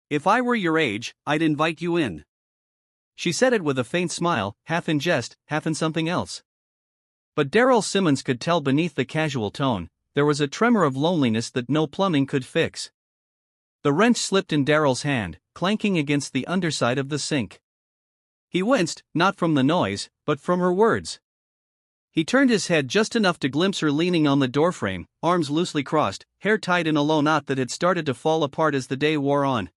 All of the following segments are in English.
If I were your age, I'd invite you in. She said it with a faint smile, half in jest, half in something else. But Daryl Simmons could tell beneath the casual tone, there was a tremor of loneliness that no plumbing could fix. The wrench slipped in Daryl's hand, clanking against the underside of the sink. He winced, not from the noise, but from her words. He turned his head just enough to glimpse her leaning on the doorframe, arms loosely crossed, hair tied in a low knot that had started to fall apart as the day wore on.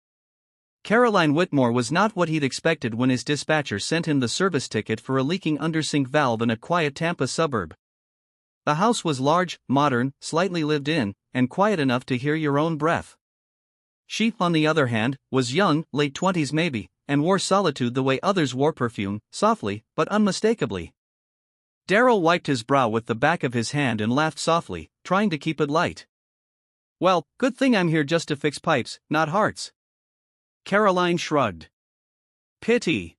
Caroline Whitmore was not what he'd expected when his dispatcher sent him the service ticket for a leaking undersink valve in a quiet Tampa suburb. The house was large, modern, slightly lived in, and quiet enough to hear your own breath. She, on the other hand, was young, late 20s maybe, and wore solitude the way others wore perfume, softly, but unmistakably. Daryl wiped his brow with the back of his hand and laughed softly, trying to keep it light. Well, good thing I'm here just to fix pipes, not hearts. Caroline shrugged. Pity.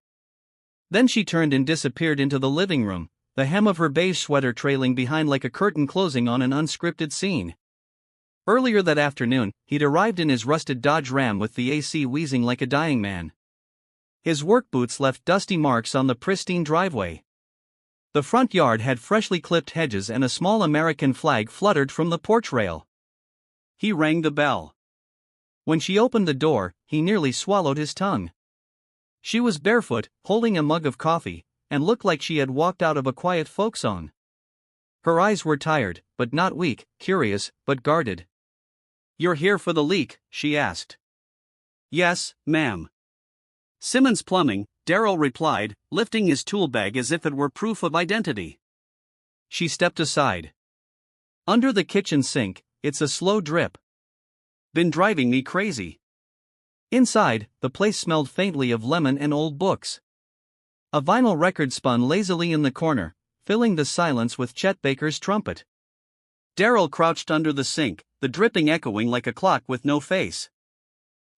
Then she turned and disappeared into the living room, the hem of her beige sweater trailing behind like a curtain closing on an unscripted scene. Earlier that afternoon, he'd arrived in his rusted Dodge Ram with the AC wheezing like a dying man. His work boots left dusty marks on the pristine driveway. The front yard had freshly clipped hedges and a small American flag fluttered from the porch rail. He rang the bell. When she opened the door, he nearly swallowed his tongue. She was barefoot, holding a mug of coffee, and looked like she had walked out of a quiet folk song. Her eyes were tired, but not weak, curious, but guarded. You're here for the leak, she asked. Yes, ma'am. Simmons Plumbing, Daryl replied, lifting his tool bag as if it were proof of identity. She stepped aside. Under the kitchen sink, it's a slow drip. Been driving me crazy. Inside, the place smelled faintly of lemon and old books. A vinyl record spun lazily in the corner, filling the silence with Chet Baker's trumpet. Daryl crouched under the sink, the dripping echoing like a clock with no face.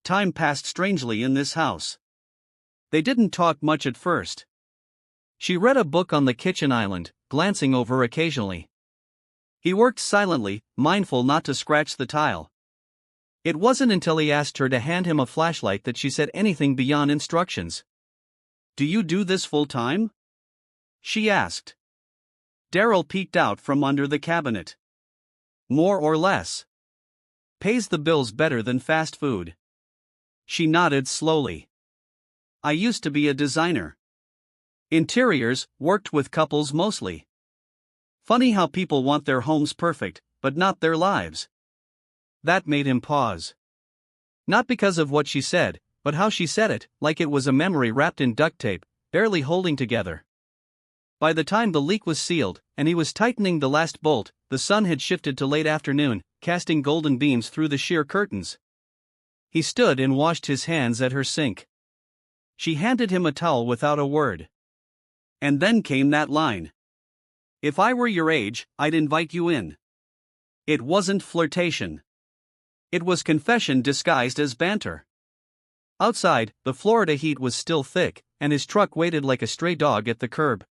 Time passed strangely in this house. They didn't talk much at first. She read a book on the kitchen island, glancing over occasionally. He worked silently, mindful not to scratch the tile. It wasn't until he asked her to hand him a flashlight that she said anything beyond instructions. Do you do this full time? She asked. Daryl peeked out from under the cabinet. More or less. Pays the bills better than fast food. She nodded slowly. I used to be a designer. Interiors, worked with couples mostly. Funny how people want their homes perfect, but not their lives. That made him pause. Not because of what she said, but how she said it, like it was a memory wrapped in duct tape, barely holding together. By the time the leak was sealed, and he was tightening the last bolt, the sun had shifted to late afternoon, casting golden beams through the sheer curtains. He stood and washed his hands at her sink. She handed him a towel without a word. And then came that line. If I were your age, I'd invite you in. It wasn't flirtation. It was confession disguised as banter. Outside, the Florida heat was still thick, and his truck waited like a stray dog at the curb.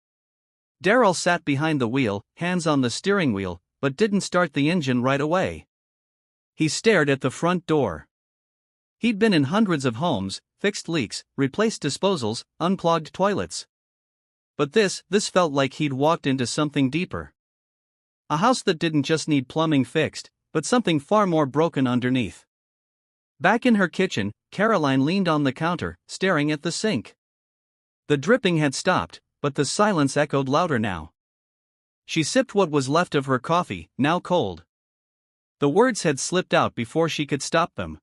Daryl sat behind the wheel, hands on the steering wheel, but didn't start the engine right away. He stared at the front door. He'd been in hundreds of homes, fixed leaks, replaced disposals, unplugged toilets. But this felt like he'd walked into something deeper. A house that didn't just need plumbing fixed, but something far more broken underneath. Back in her kitchen, Caroline leaned on the counter, staring at the sink. The dripping had stopped, but the silence echoed louder now. She sipped what was left of her coffee, now cold. The words had slipped out before she could stop them.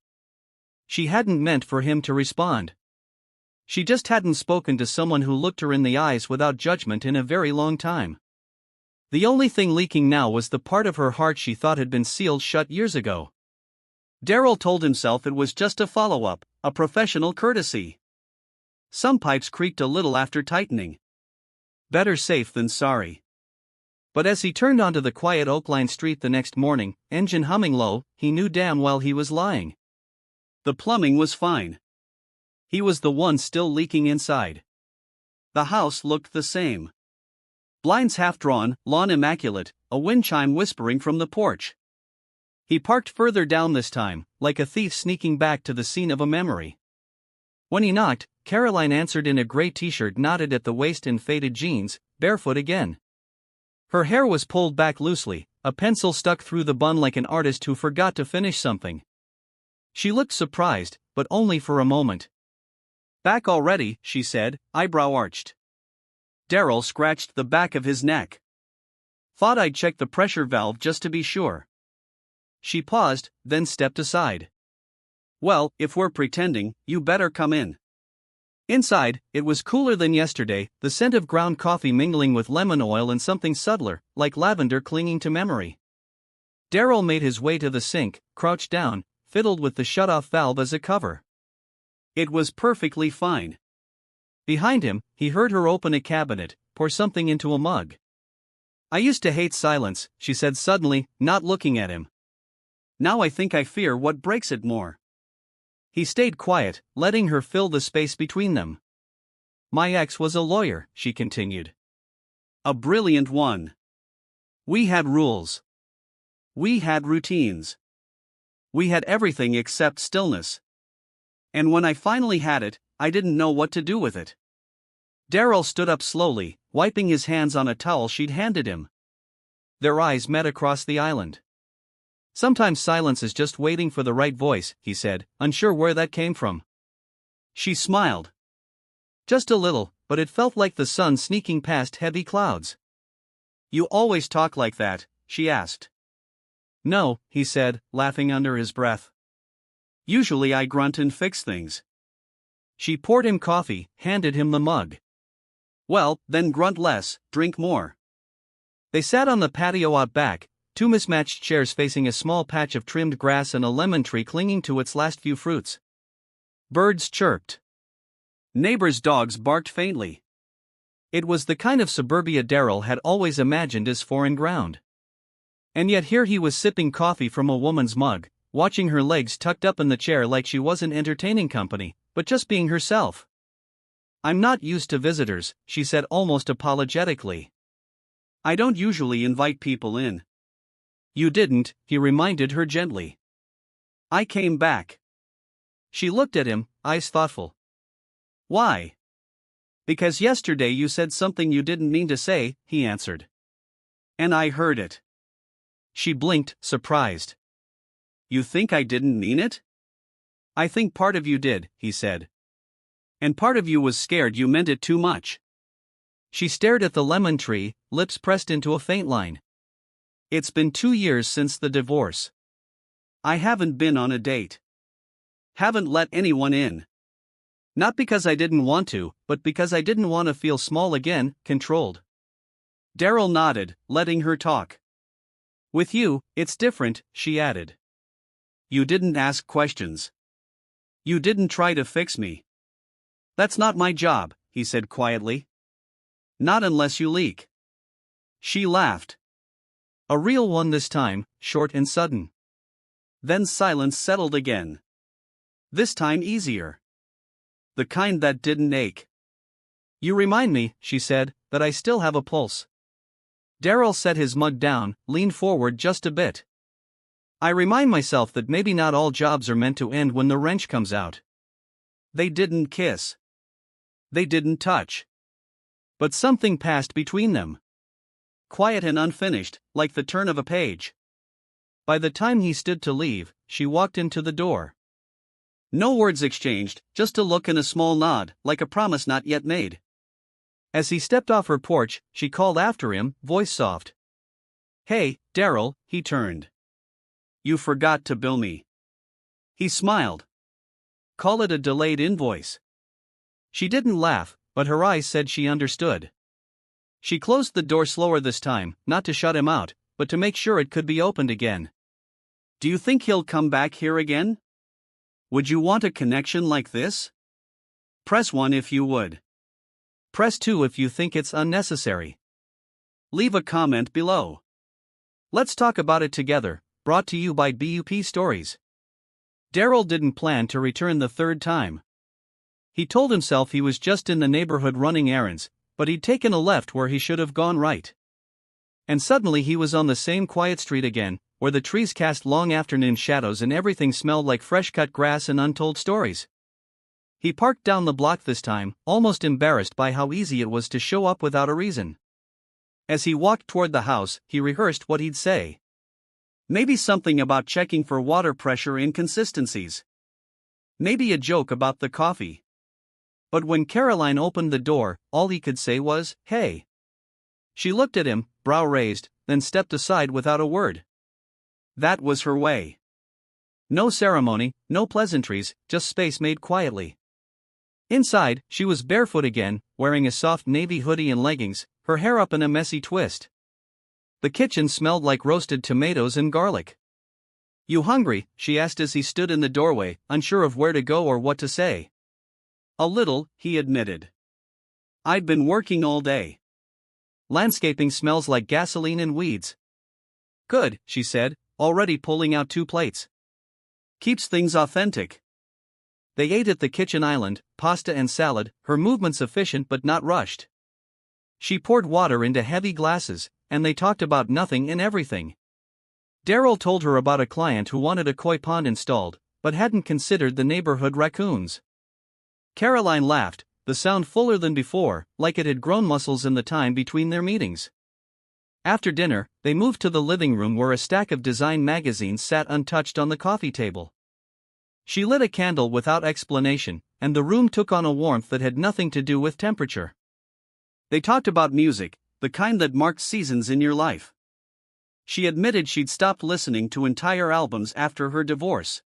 She hadn't meant for him to respond. She just hadn't spoken to someone who looked her in the eyes without judgment in a very long time. The only thing leaking now was the part of her heart she thought had been sealed shut years ago. Daryl told himself it was just a follow-up, a professional courtesy. Some pipes creaked a little after tightening. Better safe than sorry. But as he turned onto the quiet Oakline street the next morning, engine humming low, he knew damn well he was lying. The plumbing was fine. He was the one still leaking inside. The house looked the same. Blinds half-drawn, lawn immaculate, a wind chime whispering from the porch. He parked further down this time, like a thief sneaking back to the scene of a memory. When he knocked, Caroline answered in a gray t-shirt knotted at the waist and faded jeans, barefoot again. Her hair was pulled back loosely, a pencil stuck through the bun like an artist who forgot to finish something. She looked surprised, but only for a moment. "Back already," she said, eyebrow arched. Daryl scratched the back of his neck. "Thought I'd check the pressure valve just to be sure." She paused, then stepped aside. "Well, if we're pretending, you better come in." Inside, it was cooler than yesterday, the scent of ground coffee mingling with lemon oil and something subtler, like lavender clinging to memory. Daryl made his way to the sink, crouched down, fiddled with the shut-off valve as a cover. It was perfectly fine. Behind him, he heard her open a cabinet, pour something into a mug. "I used to hate silence," she said suddenly, not looking at him. "Now I think I fear what breaks it more." He stayed quiet, letting her fill the space between them. "My ex was a lawyer," she continued. "A brilliant one. We had rules. We had routines. We had everything except stillness. And when I finally had it, I didn't know what to do with it." Daryl stood up slowly, wiping his hands on a towel she'd handed him. Their eyes met across the island. "Sometimes silence is just waiting for the right voice," he said, unsure where that came from. She smiled. Just a little, but it felt like the sun sneaking past heavy clouds. "You always talk like that?" she asked. "No," he said, laughing under his breath. "Usually I grunt and fix things." She poured him coffee, handed him the mug. "Well, then grunt less, drink more." They sat on the patio out back, two mismatched chairs facing a small patch of trimmed grass and a lemon tree clinging to its last few fruits. Birds chirped. Neighbors' dogs barked faintly. It was the kind of suburbia Daryl had always imagined as foreign ground. And yet here he was sipping coffee from a woman's mug, watching her legs tucked up in the chair like she wasn't entertaining company, but just being herself. "I'm not used to visitors," she said almost apologetically. "I don't usually invite people in." "You didn't," he reminded her gently. "I came back." She looked at him, eyes thoughtful. "Why?" "Because yesterday you said something you didn't mean to say," he answered. "And I heard it." She blinked, surprised. "You think I didn't mean it?" "I think part of you did," he said. "And part of you was scared you meant it too much." She stared at the lemon tree, lips pressed into a faint line. "It's been 2 years since the divorce. I haven't been on a date. Haven't let anyone in. Not because I didn't want to, but because I didn't want to feel small again, controlled." Daryl nodded, letting her talk. "With you, it's different," she added. "You didn't ask questions. You didn't try to fix me." "That's not my job," he said quietly. "Not unless you leak." She laughed. A real one this time, short and sudden. Then silence settled again. This time easier. The kind that didn't ache. "You remind me," she said, "that I still have a pulse." Daryl set his mug down, leaned forward just a bit. "I remind myself that maybe not all jobs are meant to end when the wrench comes out." They didn't kiss. They didn't touch. But something passed between them. Quiet and unfinished, like the turn of a page. By the time he stood to leave, she walked into the door. No words exchanged, just a look and a small nod, like a promise not yet made. As he stepped off her porch, she called after him, voice soft. "Hey, Daryl," he turned. "You forgot to bill me." He smiled. "Call it a delayed invoice." She didn't laugh, but her eyes said she understood. She closed the door slower this time, not to shut him out, but to make sure it could be opened again. "Do you think he'll come back here again? Would you want a connection like this? Press 1 if you would. Press 2 if you think it's unnecessary. Leave a comment below. Let's talk about it together, brought to you by BUP Stories. Daryl didn't plan to return the third time. He told himself he was just in the neighborhood running errands, but he'd taken a left where he should have gone right. And suddenly he was on the same quiet street again, where the trees cast long afternoon shadows and everything smelled like fresh-cut grass and untold stories. He parked down the block this time, almost embarrassed by how easy it was to show up without a reason. As he walked toward the house, he rehearsed what he'd say. Maybe something about checking for water pressure inconsistencies. Maybe a joke about the coffee. But when Caroline opened the door, all he could say was, "Hey." She looked at him, brow raised, then stepped aside without a word. That was her way. No ceremony, no pleasantries, just space made quietly. Inside, she was barefoot again, wearing a soft navy hoodie and leggings, her hair up in a messy twist. The kitchen smelled like roasted tomatoes and garlic. "You hungry?" she asked as he stood in the doorway, unsure of where to go or what to say. "A little," he admitted. "I'd been working all day. Landscaping smells like gasoline and weeds." "Good," she said, already pulling out 2 plates. "Keeps things authentic." They ate at the kitchen island, pasta and salad, her movements efficient but not rushed. She poured water into heavy glasses, and they talked about nothing and everything. Daryl told her about a client who wanted a koi pond installed, but hadn't considered the neighborhood raccoons. Caroline laughed, the sound fuller than before, like it had grown muscles in the time between their meetings. After dinner, they moved to the living room where a stack of design magazines sat untouched on the coffee table. She lit a candle without explanation, and the room took on a warmth that had nothing to do with temperature. They talked about music, the kind that marks seasons in your life. She admitted she'd stopped listening to entire albums after her divorce.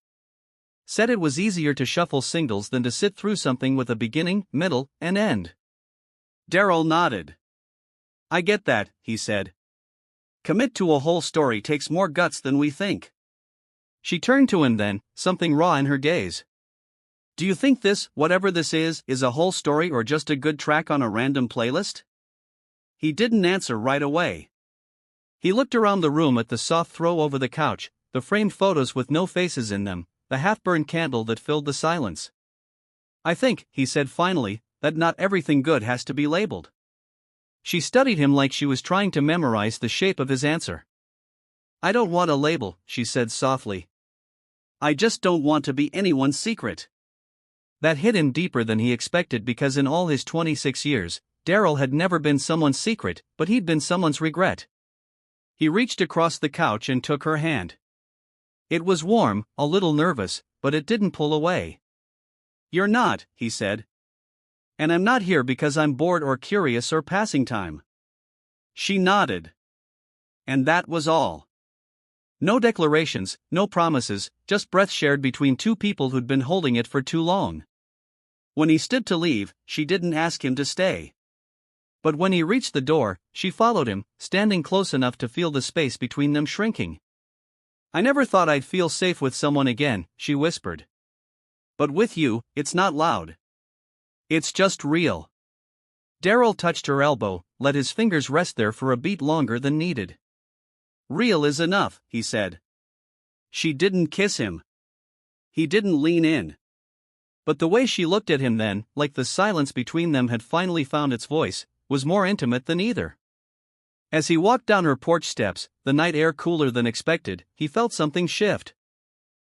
Said it was easier to shuffle singles than to sit through something with a beginning, middle, and end. Daryl nodded. "I get that," he said. "Commit to a whole story takes more guts than we think." She turned to him then, something raw in her gaze. "Do you think this, whatever this is a whole story or just a good track on a random playlist?" He didn't answer right away. He looked around the room at the soft throw over the couch, the framed photos with no faces in them, the half-burned candle that filled the silence. "I think," he said finally, "that not everything good has to be labeled." She studied him like she was trying to memorize the shape of his answer. "I don't want a label," she said softly. "I just don't want to be anyone's secret." That hit him deeper than he expected because in all his 26 years, Daryl had never been someone's secret, but he'd been someone's regret. He reached across the couch and took her hand. It was warm, a little nervous, but it didn't pull away. "You're not," he said. "And I'm not here because I'm bored or curious or passing time." She nodded. And that was all. No declarations, no promises, just breath shared between 2 people who'd been holding it for too long. When he stood to leave, she didn't ask him to stay. But when he reached the door, she followed him, standing close enough to feel the space between them shrinking. "I never thought I'd feel safe with someone again," she whispered. "But with you, it's not loud. It's just real." Daryl touched her elbow, let his fingers rest there for a beat longer than needed. "Real is enough," he said. She didn't kiss him. He didn't lean in. But the way she looked at him then, like the silence between them had finally found its voice, was more intimate than either. As he walked down her porch steps, the night air cooler than expected, he felt something shift.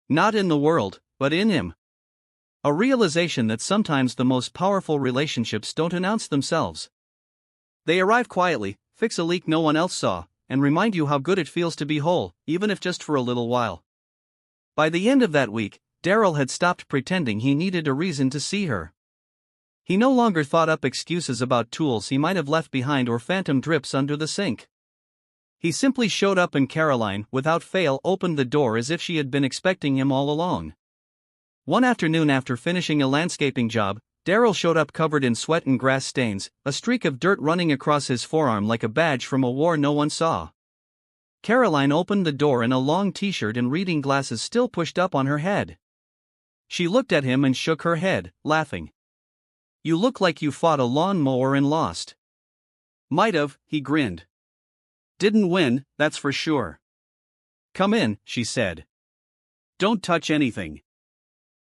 Not in the world, but in him. A realization that sometimes the most powerful relationships don't announce themselves. They arrive quietly, fix a leak no one else saw, and remind you how good it feels to be whole, even if just for a little while. By the end of that week, Daryl had stopped pretending he needed a reason to see her. He no longer thought up excuses about tools he might have left behind or phantom drips under the sink. He simply showed up and Caroline, without fail, opened the door as if she had been expecting him all along. One afternoon after finishing a landscaping job, Daryl showed up covered in sweat and grass stains, a streak of dirt running across his forearm like a badge from a war no one saw. Caroline opened the door in a long t-shirt and reading glasses still pushed up on her head. She looked at him and shook her head, laughing. "You look like you fought a lawnmower and lost." "Might have," he grinned. "Didn't win, that's for sure." "Come in," she said. "Don't touch anything."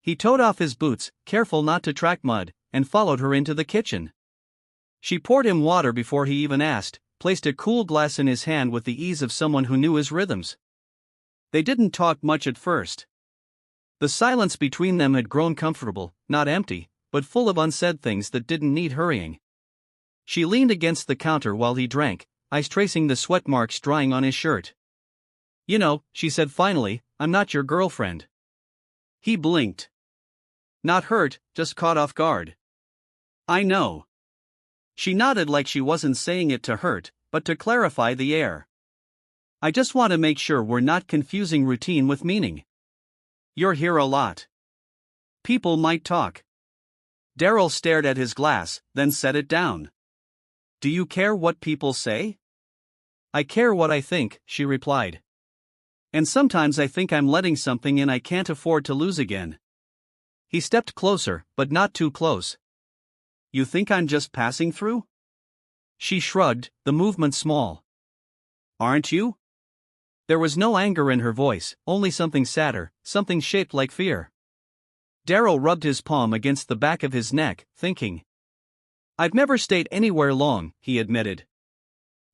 He toed off his boots, careful not to track mud, and followed her into the kitchen. She poured him water before he even asked, placed a cool glass in his hand with the ease of someone who knew his rhythms. They didn't talk much at first. The silence between them had grown comfortable, not empty, but full of unsaid things that didn't need hurrying. She leaned against the counter while he drank, eyes tracing the sweat marks drying on his shirt. "You know," she said finally, "I'm not your girlfriend." He blinked. Not hurt, just caught off guard. "I know." She nodded like she wasn't saying it to hurt, but to clarify the air. "I just want to make sure we're not confusing routine with meaning. You're here a lot. People might talk." Daryl stared at his glass, then set it down. "Do you care what people say?" "I care what I think," she replied. "And sometimes I think I'm letting something in I can't afford to lose again." He stepped closer, but not too close. "You think I'm just passing through?" She shrugged, the movement small. "Aren't you?" There was no anger in her voice, only something sadder, something shaped like fear. Daryl rubbed his palm against the back of his neck, thinking. "I've never stayed anywhere long," he admitted.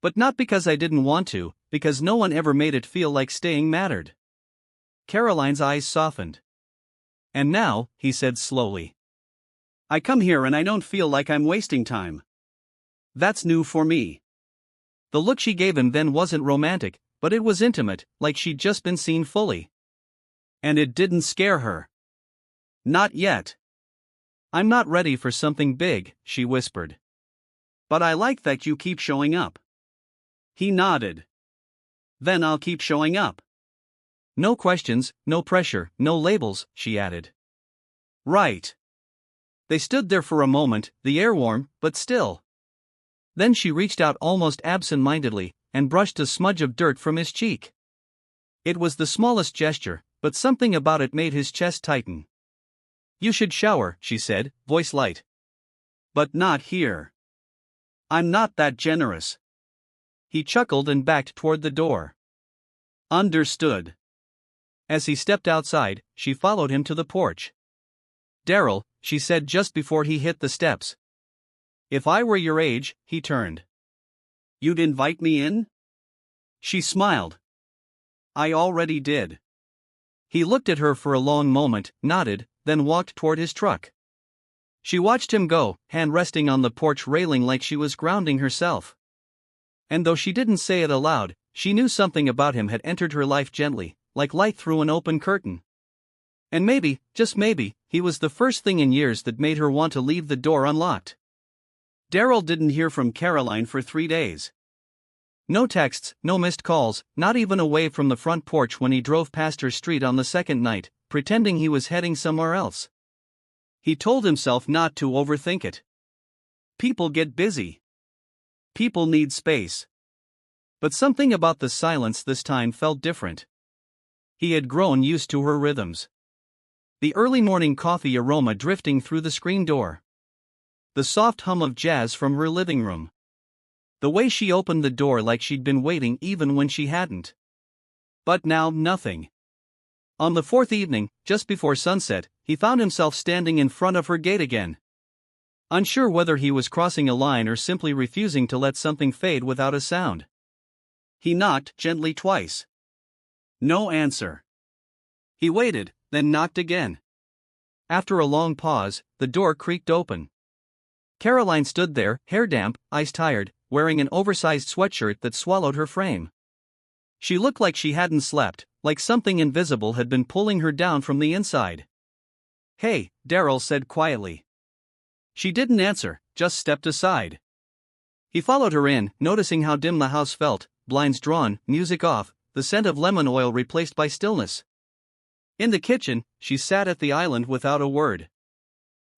"But not because I didn't want to, because no one ever made it feel like staying mattered." Caroline's eyes softened. "And now," he said slowly, "I come here and I don't feel like I'm wasting time. That's new for me." The look she gave him then wasn't romantic, but it was intimate, like she'd just been seen fully. And it didn't scare her. "Not yet. I'm not ready for something big," she whispered. "But I like that you keep showing up." He nodded. "Then I'll keep showing up." "No questions, no pressure, no labels," she added. "Right." They stood there for a moment, the air warm, but still. Then she reached out almost absent-mindedly, and brushed a smudge of dirt from his cheek. It was the smallest gesture, but something about it made his chest tighten. "You should shower," she said, voice light. "But not here. I'm not that generous." He chuckled and backed toward the door. "Understood." As he stepped outside, she followed him to the porch. "Daryl," she said just before he hit the steps. "If I were your age," he turned. "You'd invite me in?" She smiled. "I already did." He looked at her for a long moment, nodded, then walked toward his truck. She watched him go, hand resting on the porch railing like she was grounding herself. And though she didn't say it aloud, she knew something about him had entered her life gently, like light through an open curtain. And maybe, just maybe, he was the first thing in years that made her want to leave the door unlocked. Daryl didn't hear from Caroline for 3 days. No texts, no missed calls, not even away from the front porch when he drove past her street on the second night, pretending he was heading somewhere else. He told himself not to overthink it. People get busy. People need space. But something about the silence this time felt different. He had grown used to her rhythms. The early morning coffee aroma drifting through the screen door. The soft hum of jazz from her living room. The way she opened the door like she'd been waiting even when she hadn't. But now nothing. On the fourth evening, just before sunset, he found himself standing in front of her gate again. Unsure whether he was crossing a line or simply refusing to let something fade without a sound. He knocked gently twice. No answer. He waited, then knocked again. After a long pause, the door creaked open. Caroline stood there, hair damp, eyes tired, wearing an oversized sweatshirt that swallowed her frame. She looked like she hadn't slept, like something invisible had been pulling her down from the inside. "Hey," Daryl said quietly. She didn't answer, just stepped aside. He followed her in, noticing how dim the house felt, blinds drawn, music off, the scent of lemon oil replaced by stillness. In the kitchen, she sat at the island without a word.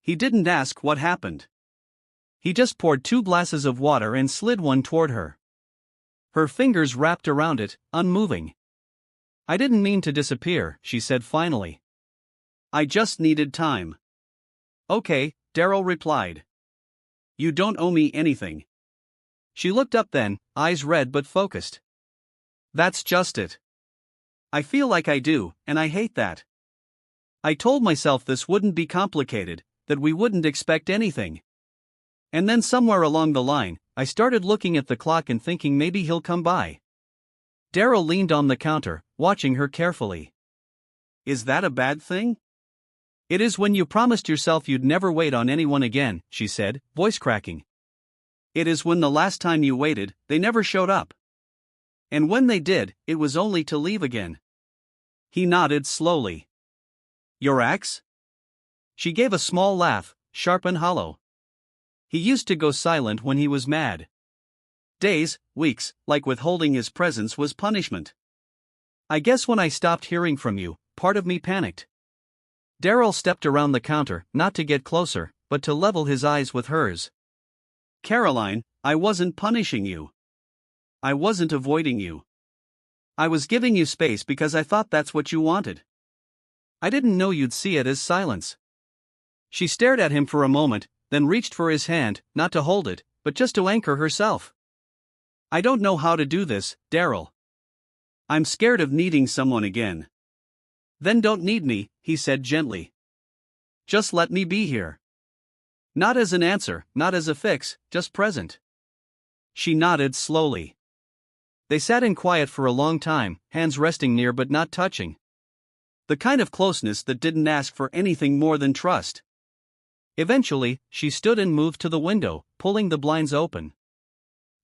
He didn't ask what happened. He just poured 2 glasses of water and slid one toward her. Her fingers wrapped around it, unmoving. "I didn't mean to disappear," she said finally. "I just needed time." "Okay," Daryl replied. "You don't owe me anything." She looked up then, eyes red but focused. "That's just it. I feel like I do, and I hate that. I told myself this wouldn't be complicated, that we wouldn't expect anything. And then somewhere along the line, I started looking at the clock and thinking maybe he'll come by." Daryl leaned on the counter, watching her carefully. "Is that a bad thing?" It is when you promised yourself you'd never wait on anyone again, she said, voice cracking. It is when the last time you waited, they never showed up. And when they did, it was only to leave again. He nodded slowly. Your ex? She gave a small laugh, sharp and hollow. He used to go silent when he was mad. Days, weeks, like withholding his presence was punishment. I guess when I stopped hearing from you, part of me panicked. Daryl stepped around the counter, not to get closer, but to level his eyes with hers. Caroline, I wasn't punishing you. I wasn't avoiding you. I was giving you space because I thought that's what you wanted. I didn't know you'd see it as silence. She stared at him for a moment, then reached for his hand, not to hold it, but just to anchor herself. I don't know how to do this, Daryl. I'm scared of needing someone again. Then don't need me, he said gently. Just let me be here. Not as an answer, not as a fix, just present. She nodded slowly. They sat in quiet for a long time, hands resting near but not touching. The kind of closeness that didn't ask for anything more than trust. Eventually, she stood and moved to the window, pulling the blinds open.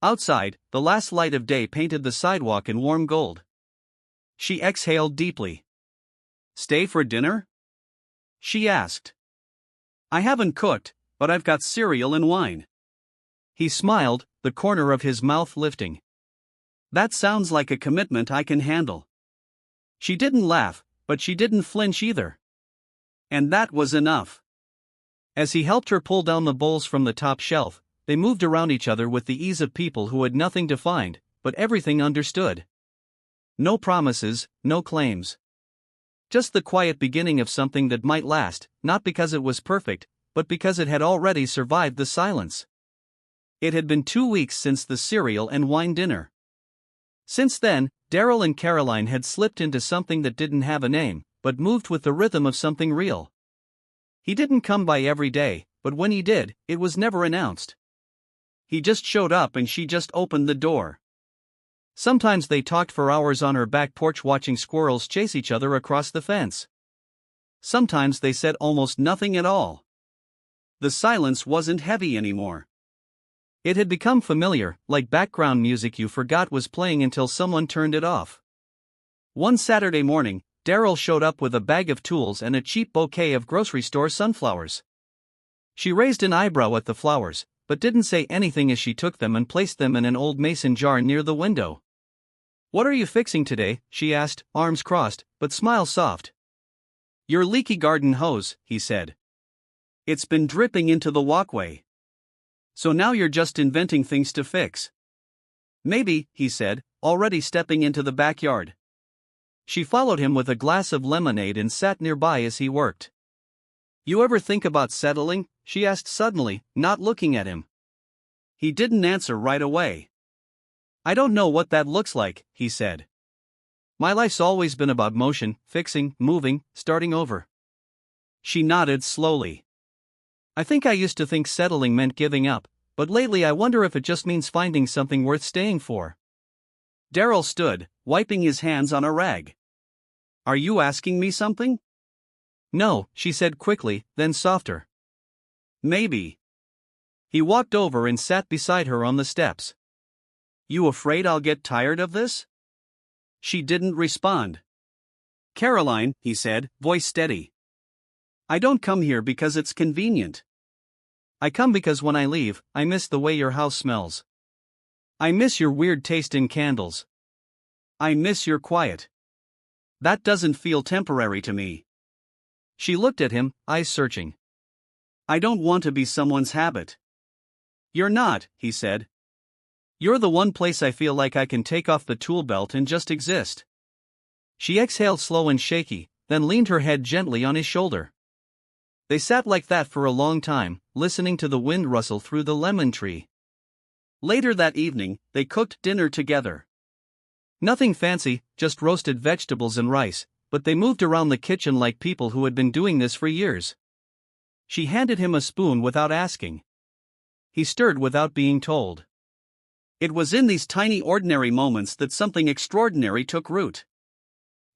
Outside, the last light of day painted the sidewalk in warm gold. She exhaled deeply. Stay for dinner? She asked. I haven't cooked, but I've got cereal and wine. He smiled, the corner of his mouth lifting. That sounds like a commitment I can handle. She didn't laugh, but she didn't flinch either. And that was enough. As he helped her pull down the bowls from the top shelf, they moved around each other with the ease of people who had nothing to find, but everything understood. No promises, no claims. Just the quiet beginning of something that might last, not because it was perfect, but because it had already survived the silence. It had been 2 weeks since the cereal and wine dinner. Since then, Daryl and Caroline had slipped into something that didn't have a name, but moved with the rhythm of something real. He didn't come by every day, but when he did, it was never announced. He just showed up and she just opened the door. Sometimes they talked for hours on her back porch watching squirrels chase each other across the fence. Sometimes they said almost nothing at all. The silence wasn't heavy anymore. It had become familiar, like background music you forgot was playing until someone turned it off. One Saturday morning, Daryl showed up with a bag of tools and a cheap bouquet of grocery store sunflowers. She raised an eyebrow at the flowers, but didn't say anything as she took them and placed them in an old mason jar near the window. What are you fixing today? She asked, arms crossed, but smile soft. Your leaky garden hose, he said. It's been dripping into the walkway. So now you're just inventing things to fix. Maybe, he said, already stepping into the backyard. She followed him with a glass of lemonade and sat nearby as he worked. You ever think about settling? She asked suddenly, not looking at him. He didn't answer right away. I don't know what that looks like, he said. My life's always been about motion, fixing, moving, starting over. She nodded slowly. I think I used to think settling meant giving up, but lately I wonder if it just means finding something worth staying for. Daryl stood, wiping his hands on a rag. Are you asking me something? No, she said quickly, then softer. Maybe. He walked over and sat beside her on the steps. You afraid I'll get tired of this? She didn't respond. Caroline, he said, voice steady. I don't come here because it's convenient. I come because when I leave, I miss the way your house smells. I miss your weird taste in candles. I miss your quiet. That doesn't feel temporary to me. She looked at him, eyes searching. I don't want to be someone's habit. You're not, he said. You're the one place I feel like I can take off the tool belt and just exist. She exhaled slow and shaky, then leaned her head gently on his shoulder. They sat like that for a long time, listening to the wind rustle through the lemon tree. Later that evening, they cooked dinner together. Nothing fancy, just roasted vegetables and rice, but they moved around the kitchen like people who had been doing this for years. She handed him a spoon without asking. He stirred without being told. It was in these tiny ordinary moments that something extraordinary took root.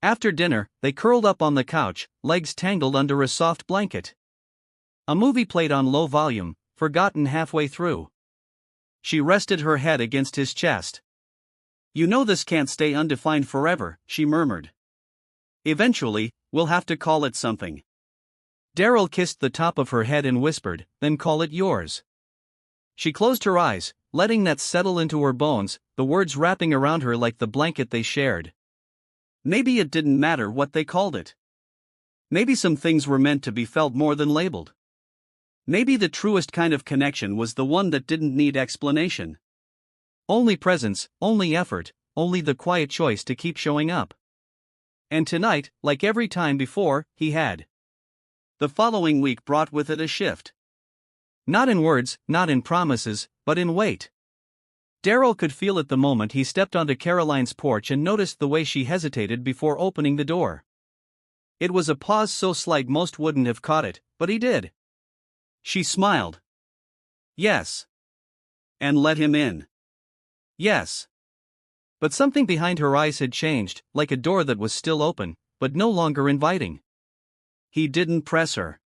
After dinner, they curled up on the couch, legs tangled under a soft blanket. A movie played on low volume, forgotten halfway through. She rested her head against his chest. "You know this can't stay undefined forever," she murmured. "Eventually, we'll have to call it something." Daryl kissed the top of her head and whispered, "Then call it yours." She closed her eyes, letting that settle into her bones, the words wrapping around her like the blanket they shared. Maybe it didn't matter what they called it. Maybe some things were meant to be felt more than labeled. Maybe the truest kind of connection was the one that didn't need explanation. Only presence, only effort, only the quiet choice to keep showing up. And tonight, like every time before, he had. The following week brought with it a shift. Not in words, not in promises, but in weight. Daryl could feel it the moment he stepped onto Caroline's porch and noticed the way she hesitated before opening the door. It was a pause so slight most wouldn't have caught it, but he did. She smiled. Yes. And let him in. Yes. But something behind her eyes had changed, like a door that was still open, but no longer inviting. He didn't press her.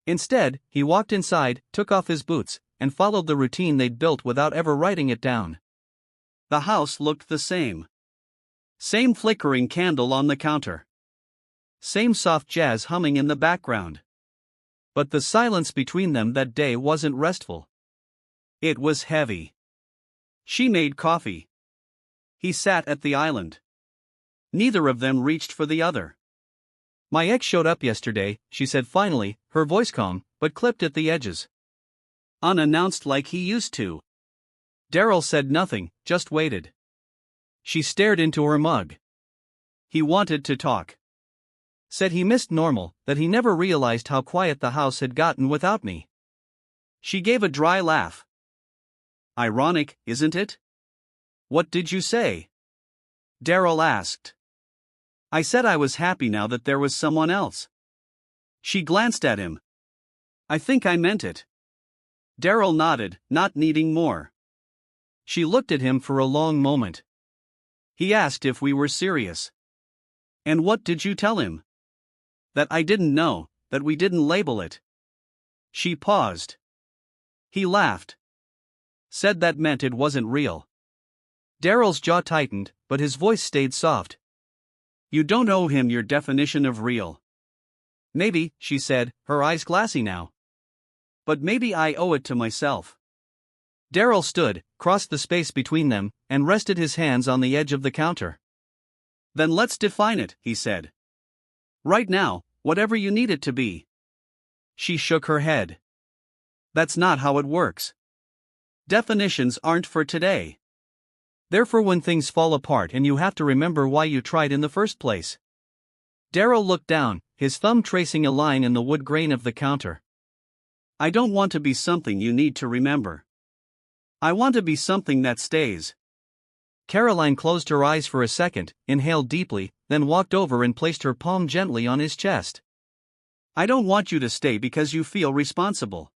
Instead, he walked inside, took off his boots, and followed the routine they'd built without ever writing it down. The house looked the same. Same flickering candle on the counter. Same soft jazz humming in the background. But the silence between them that day wasn't restful. It was heavy. She made coffee. He sat at the island. Neither of them reached for the other. "My ex showed up yesterday," she said finally, her voice calm, but clipped at the edges. "Unannounced like he used to." Daryl said nothing, just waited. She stared into her mug. He wanted to talk. Said he missed normal, that he never realized how quiet the house had gotten without me. She gave a dry laugh. "Ironic, isn't it?" "What did you say?" Daryl asked. "I said I was happy now that there was someone else." She glanced at him. "I think I meant it." Daryl nodded, not needing more. She looked at him for a long moment. He asked if we were serious. "And what did you tell him?" "That I didn't know, that we didn't label it." She paused. He laughed. Said that meant it wasn't real. Daryl's jaw tightened, but his voice stayed soft. "You don't owe him your definition of real." "Maybe," she said, her eyes glassy now. "But maybe I owe it to myself." Daryl stood, crossed the space between them, and rested his hands on the edge of the counter. "Then let's define it," he said. "Right now, whatever you need it to be." She shook her head. "That's not how it works. Definitions aren't for today. They're for when things fall apart and you have to remember why you tried in the first place." Daryl looked down, his thumb tracing a line in the wood grain of the counter. "I don't want to be something you need to remember. I want to be something that stays." Caroline closed her eyes for a second, inhaled deeply, then walked over and placed her palm gently on his chest. "I don't want you to stay because you feel responsible.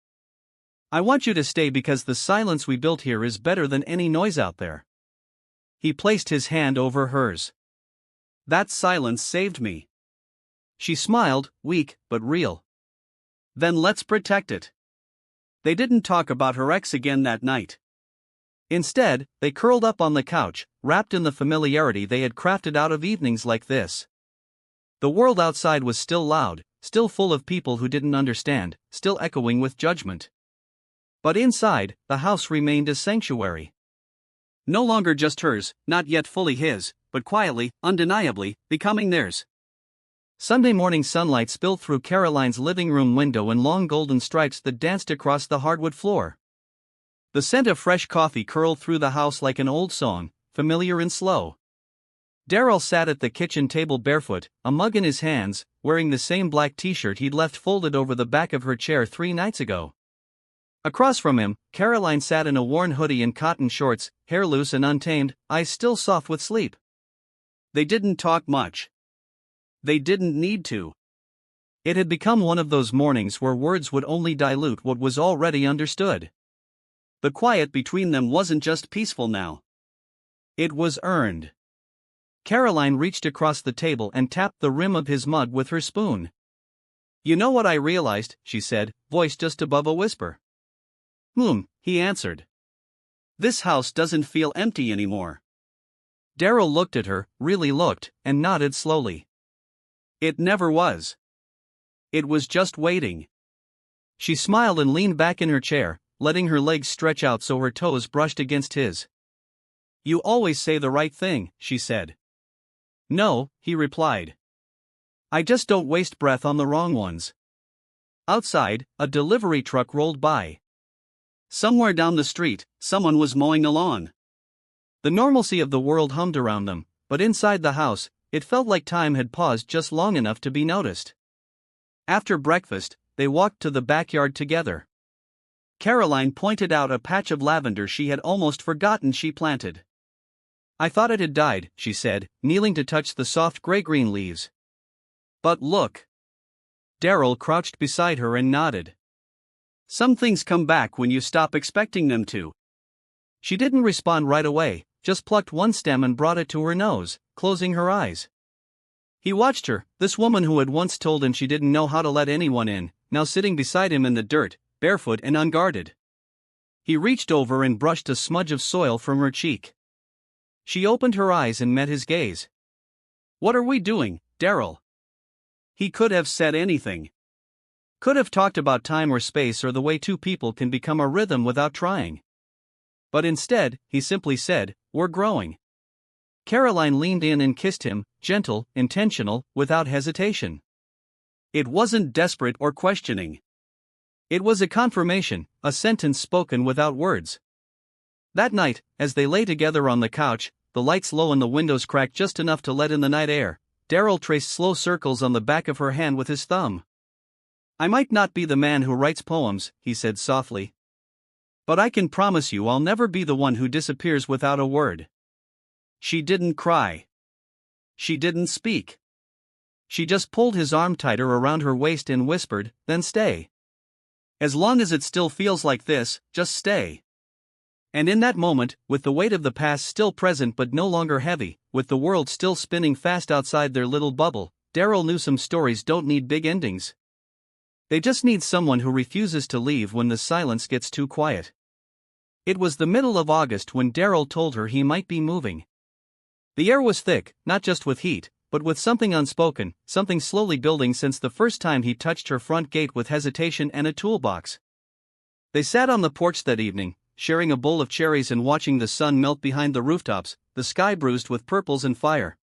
I want you to stay because the silence we built here is better than any noise out there." He placed his hand over hers. "That silence saved me." She smiled, weak but real. "Then let's protect it." They didn't talk about her ex again that night. Instead, they curled up on the couch, wrapped in the familiarity they had crafted out of evenings like this. The world outside was still loud, still full of people who didn't understand, still echoing with judgment. But inside, the house remained a sanctuary. No longer just hers, not yet fully his, but quietly, undeniably, becoming theirs. Sunday morning sunlight spilled through Caroline's living room window in long golden stripes that danced across the hardwood floor. The scent of fresh coffee curled through the house like an old song, familiar and slow. Daryl sat at the kitchen table barefoot, a mug in his hands, wearing the same black t-shirt he'd left folded over the back of her chair 3 nights ago. Across from him, Caroline sat in a worn hoodie and cotton shorts, hair loose and untamed, eyes still soft with sleep. They didn't talk much. They didn't need to. It had become one of those mornings where words would only dilute what was already understood. The quiet between them wasn't just peaceful now. It was earned. Caroline reached across the table and tapped the rim of his mug with her spoon. "You know what I realized," she said, voice just above a whisper. He answered. "This house doesn't feel empty anymore." Daryl looked at her, really looked, and nodded slowly. "It never was. It was just waiting." She smiled and leaned back in her chair, letting her legs stretch out so her toes brushed against his. "You always say the right thing," she said. "No," he replied. "I just don't waste breath on the wrong ones." Outside, a delivery truck rolled by. Somewhere down the street, someone was mowing the lawn. The normalcy of the world hummed around them, but inside the house, it felt like time had paused just long enough to be noticed. After breakfast, they walked to the backyard together. Caroline pointed out a patch of lavender she had almost forgotten she planted. "I thought it had died," she said, kneeling to touch the soft gray-green leaves. "But look." Daryl crouched beside her and nodded. "Some things come back when you stop expecting them to." She didn't respond right away, just plucked one stem and brought it to her nose, closing her eyes. He watched her, this woman who had once told him she didn't know how to let anyone in, now sitting beside him in the dirt, barefoot and unguarded. He reached over and brushed a smudge of soil from her cheek. She opened her eyes and met his gaze. "What are we doing, Daryl?" He could have said anything. Could have talked about time or space or the way two people can become a rhythm without trying. But instead, he simply said, "We're growing." Caroline leaned in and kissed him, gentle, intentional, without hesitation. It wasn't desperate or questioning. It was a confirmation, a sentence spoken without words. That night, as they lay together on the couch, the lights low and the windows cracked just enough to let in the night air, Daryl traced slow circles on the back of her hand with his thumb. "I might not be the man who writes poems," he said softly. "But I can promise you I'll never be the one who disappears without a word." She didn't cry. She didn't speak. She just pulled his arm tighter around her waist and whispered, "Then stay. As long as it still feels like this, just stay." And in that moment, with the weight of the past still present but no longer heavy, with the world still spinning fast outside their little bubble, Daryl knew some stories don't need big endings. They just need someone who refuses to leave when the silence gets too quiet. It was the middle of August when Daryl told her he might be moving. The air was thick, not just with heat, but with something unspoken, something slowly building since the first time he touched her front gate with hesitation and a toolbox. They sat on the porch that evening, sharing a bowl of cherries and watching the sun melt behind the rooftops, the sky bruised with purples and fire.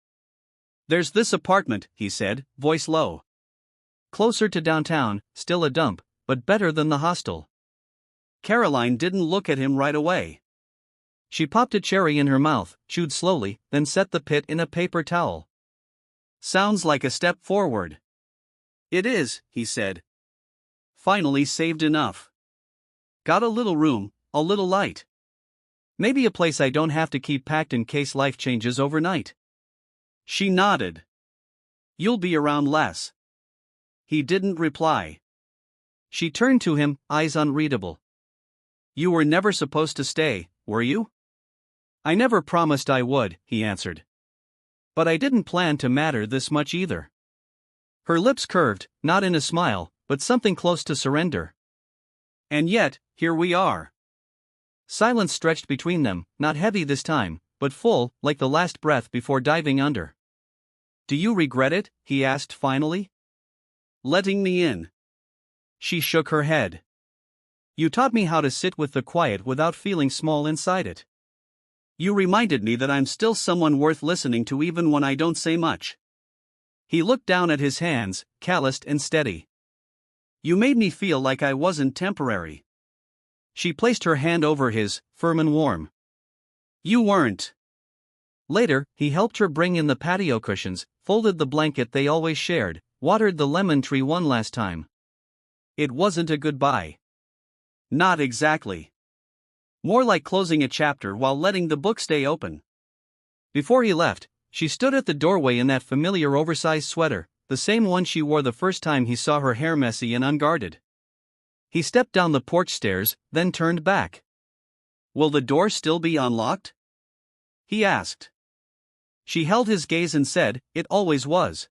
"There's this apartment," he said, voice low. "Closer to downtown, still a dump, but better than the hostel." Caroline didn't look at him right away. She popped a cherry in her mouth, chewed slowly, then set the pit in a paper towel. "Sounds like a step forward." "It is," he said. "Finally saved enough. Got a little room, a little light. Maybe a place I don't have to keep packed in case life changes overnight." She nodded. "You'll be around less." He didn't reply. She turned to him, eyes unreadable. "You were never supposed to stay, were you?" "I never promised I would," he answered. "But I didn't plan to matter this much either." Her lips curved, not in a smile, but something close to surrender. "And yet, here we are." Silence stretched between them, not heavy this time, but full, like the last breath before diving under. "Do you regret it?" he asked finally. "Letting me in?" She shook her head. "You taught me how to sit with the quiet without feeling small inside it. You reminded me that I'm still someone worth listening to even when I don't say much." He looked down at his hands, calloused and steady. "You made me feel like I wasn't temporary." She placed her hand over his, firm and warm. "You weren't." Later, he helped her bring in the patio cushions, folded the blanket they always shared, watered the lemon tree one last time. It wasn't a goodbye. Not exactly. More like closing a chapter while letting the book stay open. Before he left, she stood at the doorway in that familiar oversized sweater, the same one she wore the first time he saw her hair messy and unguarded. He stepped down the porch stairs, then turned back. "Will the door still be unlocked?" he asked. She held his gaze and said, "It always was.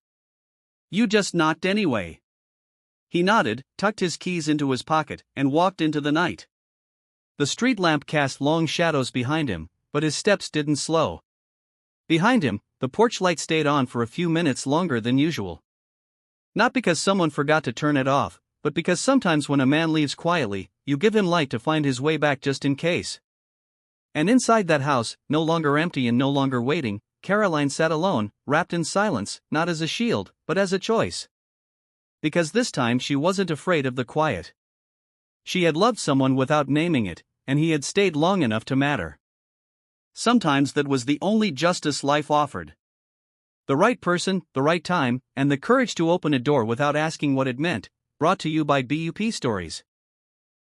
You just knocked anyway." He nodded, tucked his keys into his pocket, and walked into the night. The street lamp cast long shadows behind him, but his steps didn't slow. Behind him, the porch light stayed on for a few minutes longer than usual. Not because someone forgot to turn it off, but because sometimes when a man leaves quietly, you give him light to find his way back just in case. And inside that house, no longer empty and no longer waiting, Caroline sat alone, wrapped in silence, not as a shield, but as a choice. Because this time she wasn't afraid of the quiet. She had loved someone without naming it, and he had stayed long enough to matter. Sometimes that was the only justice life offered. The right person, the right time, and the courage to open a door without asking what it meant. Brought to you by BUP Stories.